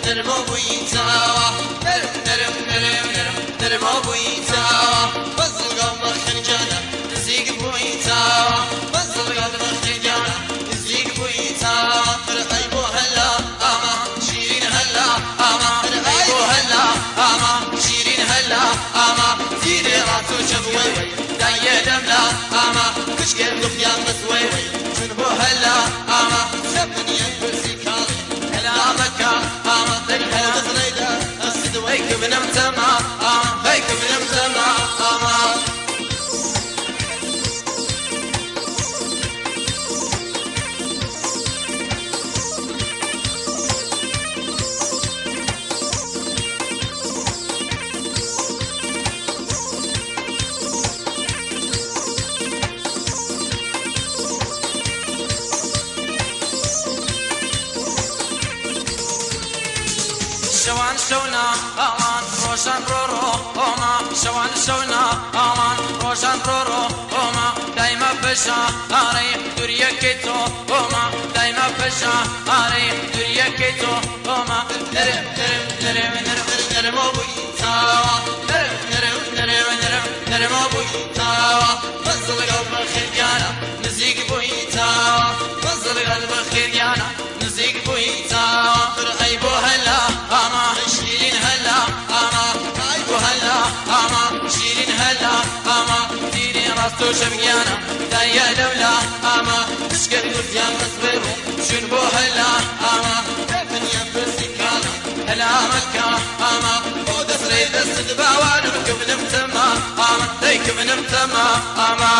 نرمو بويتاوا نرمو بويتاوا بزل قلب خرجانا نزيق بويتاوا بزل قلب خرجانا نزيق بويتاوا رأيبو هلا أما شيرين هلا أما رأيبو هلا أما شيرين هلا أما زيري راتو شبوي داية دملا أما كشكل دخيان مسوي شنبو هلا أما شبني ينفرسي كالي هلا مكة أما هلا تخريدا السدوي هيك بنمتما أما هيك بنمتما أما شوان شونا امان روشن رورو اوما شوان شونا امان روشن رورو اوما دايما بشا اري دوريا كيتو اوما دايما بشا اري دوريا كيتو اوما نرم نرم نرم نرم نرم بويتاوا نرم نرم نرم نرم نرم بويتاوا بزل قلب خرجانا نزيق بويتاوا بزل قلب خرجانا نزيق بويتاوا رأيبو هلا أما شيرين هلا أما رأيبو هلا أما شيرين هلا أما ديري راستو شبيانا دايا لولا أما تشكر قرزيان مصبرو شنبو هلا أما دفن ينبرسي كالا هلا مكة أما ودس ريد السدبا وانو كم نمتما أما ديك من نمتما أما